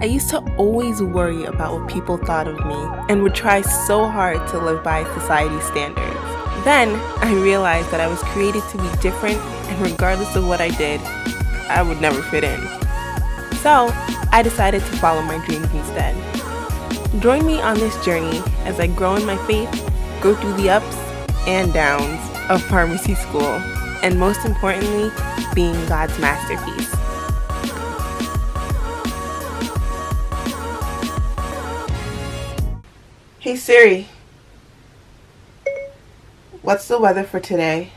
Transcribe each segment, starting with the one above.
used to always worry about what people thought of me and would try so hard to live by society's standards. Then I realized that I was created to be different, and regardless of what I did, I would never fit in. So I decided to follow my dreams instead. Join me on this journey as I grow in my faith, go through the ups and downs of pharmacy school, and most importantly, being God's masterpiece. Hey Siri, what's the weather for today?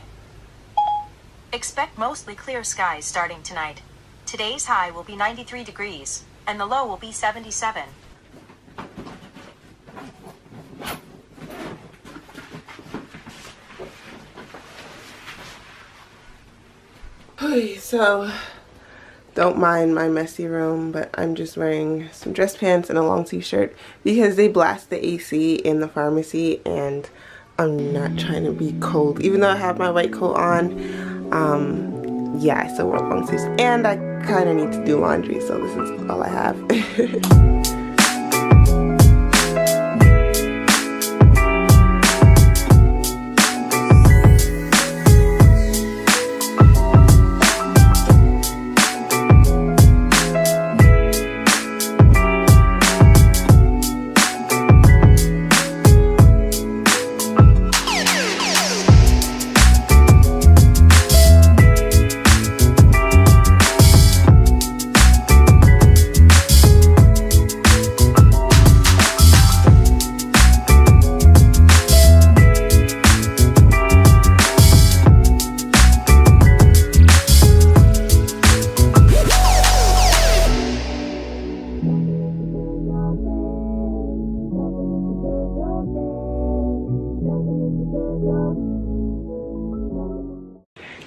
Expect mostly clear skies starting tonight. Today's high will be 93 degrees, and the low will be 77. So, don't mind my messy room, but I'm just wearing some dress pants and a long sleeve shirt because they blast the AC in the pharmacy and I'm not trying to be cold. Even though I have my white coat on, yeah, I still wear long sleeves and I kind of need to do laundry, so this is all I have.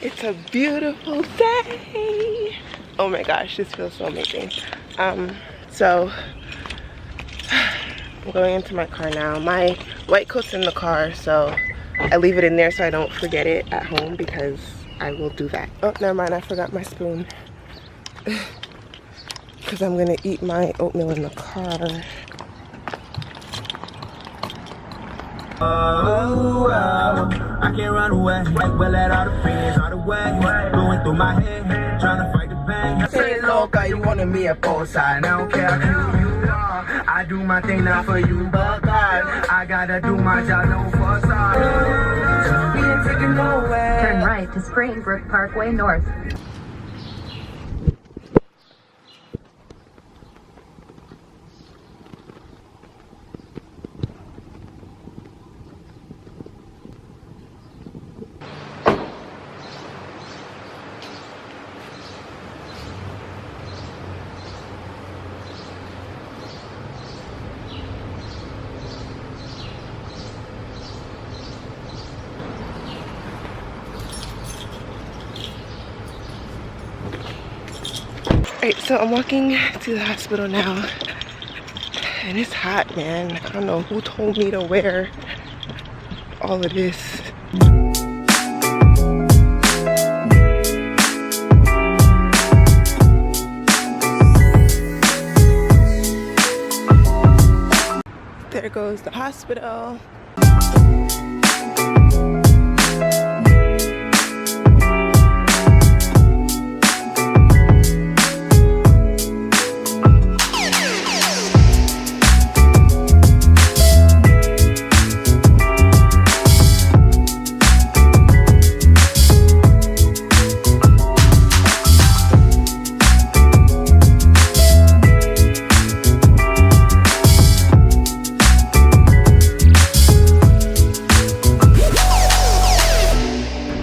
It's a beautiful day. Oh my gosh, this feels so amazing. So I'm going into my car now. My white coat's in the car, so I leave it in there so I don't forget it at home because I will do that. Oh, never mind, I forgot my spoon. Because I'm gonna eat my oatmeal in the car. Oh, I can't run away. Well, let all the feelings all the way. Going through my head, trying to fight the pain. Say, loca, you wanted me at both sides. I don't care who you are. I do my thing not for you, but God. I gotta do my job, no facade. We ain't taking nowhere. Turn right to Springbrook Parkway North. Alright, so I'm walking to the hospital now, and it's hot, man. I don't know who told me to wear all of this. There goes the hospital.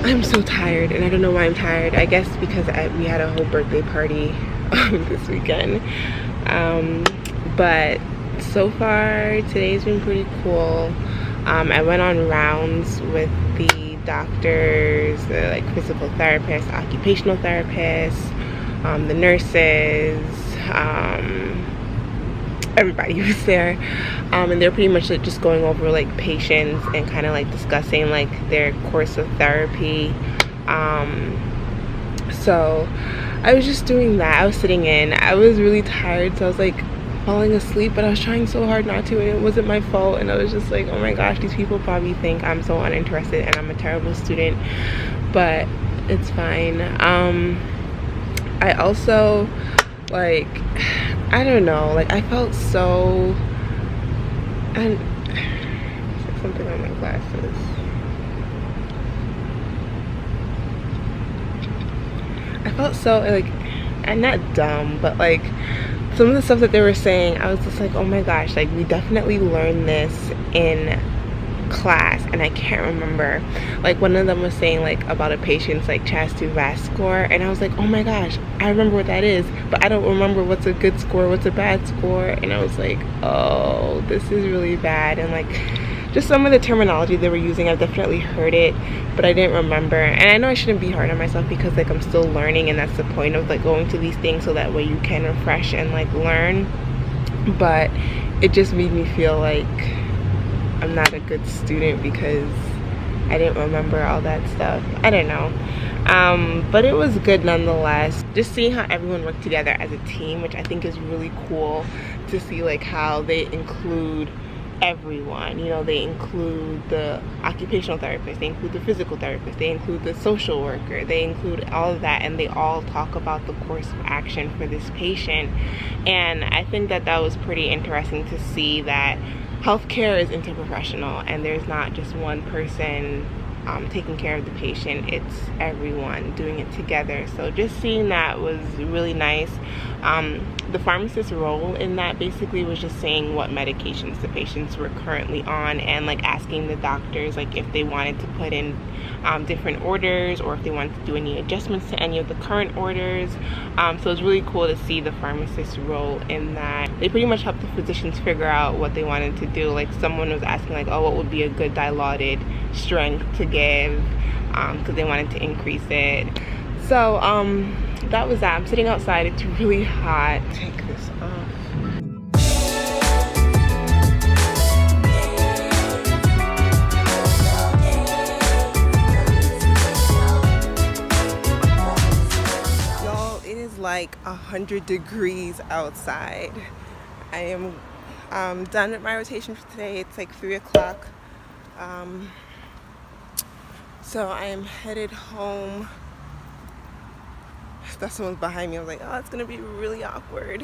I'm so tired, and I don't know why I'm tired. I guess because we had a whole birthday party this weekend. But so far today's been pretty cool. I went on rounds with the doctors, the like physical therapists, occupational therapists, the nurses, everybody was there, and they're pretty much like just going over like patients and kind of like discussing like their course of therapy. So I was just doing that. I was sitting in. I was really tired, so I was like falling asleep, but I was trying so hard not to, and it wasn't my fault. And I was just like, oh my gosh, these people probably think I'm so uninterested and I'm a terrible student, but it's fine. I also, like, I don't know, like, I felt so, and something on my glasses. I felt so, like, and not dumb, but like some of the stuff that they were saying, I was just like, oh my gosh, like, we definitely learned this in class, and I can't remember. Like, one of them was saying like about a patient's like CHAS2-VAS score, and I was like, oh my gosh, I remember what that is, but I don't remember what's a good score, what's a bad score. And I was like, oh, this is really bad. And like, just some of the terminology they were using, I've definitely heard it, but I didn't remember. And I know I shouldn't be hard on myself because like I'm still learning, and that's the point of like going to these things, so that way you can refresh and like learn. But it just made me feel like I'm not a good student because I didn't remember all that stuff. I don't know. But it was good nonetheless. Just seeing how everyone worked together as a team, which I think is really cool to see, like how they include everyone. You know, they include the occupational therapist, they include the physical therapist, they include the social worker, they include all of that, and they all talk about the course of action for this patient. And I think that that was pretty interesting to see that healthcare is interprofessional, and there's not just one person taking care of the patient, it's everyone doing it together. So just seeing that was really nice. The pharmacist's role in that basically was just saying what medications the patients were currently on, and like asking the doctors like if they wanted to put in different orders, or if they wanted to do any adjustments to any of the current orders. So it's really cool to see the pharmacist's role in that. They pretty much helped the physicians figure out what they wanted to do. Like someone was asking like, oh, what would be a good dilaudid strength to give, because they wanted to increase it. So that was that. I'm sitting outside, it's really hot. Take this off. Like 100 degrees outside. I am done with my rotation for today. It's like 3 o'clock. So I am headed home. If that someone's behind me, I was like, oh, it's gonna be really awkward.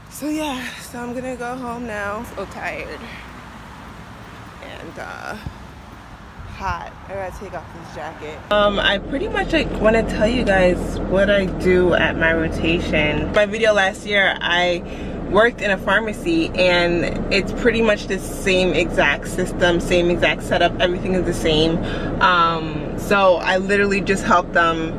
So yeah, so I'm gonna go home now. So tired and hot. I gotta take off this jacket. I pretty much like want to tell you guys what I do at my rotation. My video last year, I worked in a pharmacy, and it's pretty much the same exact system, same exact setup, everything is the same. So I literally just help them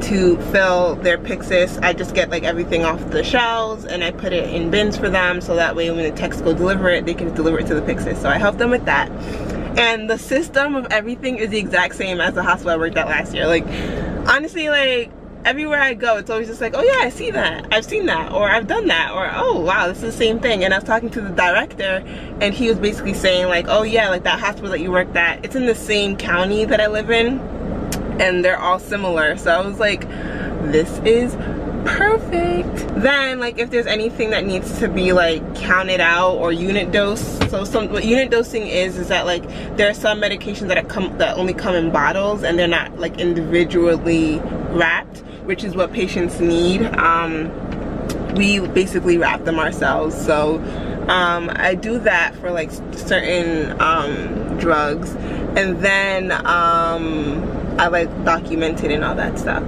to fill their Pyxis. I just get like everything off the shelves and I put it in bins for them, so that way when the techs go deliver it, they can deliver it to the Pyxis. So I help them with that. And the system of everything is the exact same as the hospital I worked at last year. Like, honestly, like, everywhere I go, it's always just like, oh yeah, I see that, I've seen that, or I've done that, or oh wow, this is the same thing. And I was talking to the director, and he was basically saying like, oh yeah, like that hospital that you worked at, it's in the same county that I live in, and they're all similar. So I was like, this is perfect. Then like if there's anything that needs to be like counted out or unit dose, so what unit dosing is that like there are some medications that only come in bottles, and they're not like individually wrapped, which is what patients need. We basically wrap them ourselves. So I do that for like certain drugs, and then I like document it and all that stuff.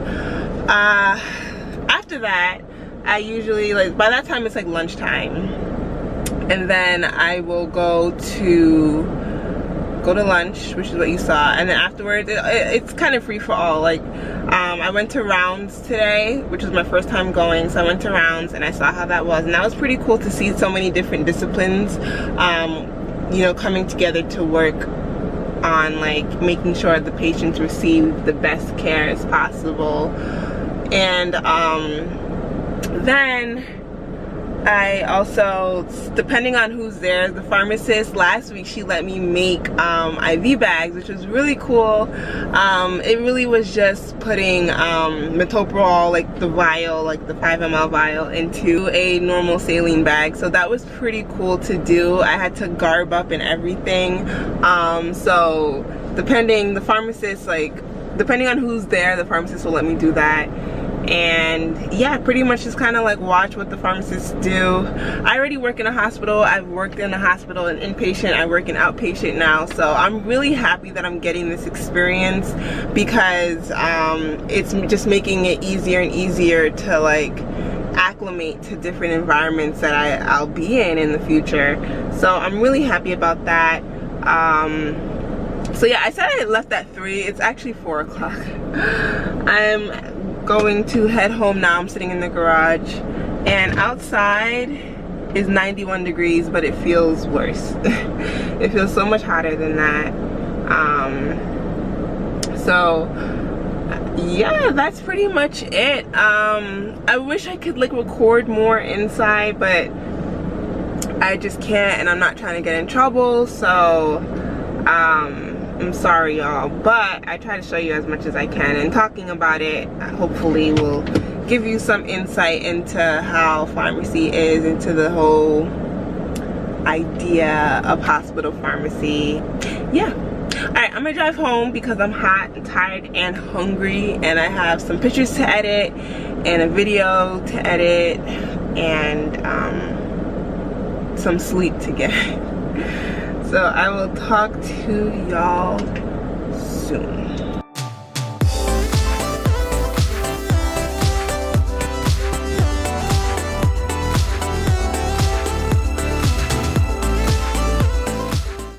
After that, I usually, like, by that time it's like lunchtime, and then I will go to lunch, which is what you saw, and then afterwards it's kind of free for all. Like I went to rounds today, which was my first time going, so I went to rounds and I saw how that was, and that was pretty cool to see so many different disciplines you know, coming together to work on like making sure the patients receive the best care as possible. And then I also, depending on who's there, the pharmacist last week, she let me make IV bags, which was really cool. It really was just putting metoprolol, like the vial, like the 5 ml vial, into a normal saline bag. So that was pretty cool to do. I had to garb up and everything. So depending on who's there, the pharmacist will let me do that. And yeah, pretty much just kind of like watch what the pharmacists do. I already work in a hospital. I've worked in a hospital and inpatient. I work in outpatient now, so I'm really happy that I'm getting this experience, because it's just making it easier and easier to like acclimate to different environments that I'll be in the future. So I'm really happy about that. So yeah, I said I left at 3. It's actually 4 o'clock. I'm going to head home now. I'm sitting in the garage, and outside is 91 degrees, but it feels worse. It feels so much hotter than that. So yeah, that's pretty much it. I wish I could like record more inside, but I just can't, and I'm not trying to get in trouble, so I'm sorry y'all, but I try to show you as much as I can, and talking about it hopefully will give you some insight into how pharmacy is, into the whole idea of hospital pharmacy. Yeah. Alright, I'm gonna drive home because I'm hot and tired and hungry, and I have some pictures to edit and a video to edit and some sleep to get. So I will talk to y'all soon.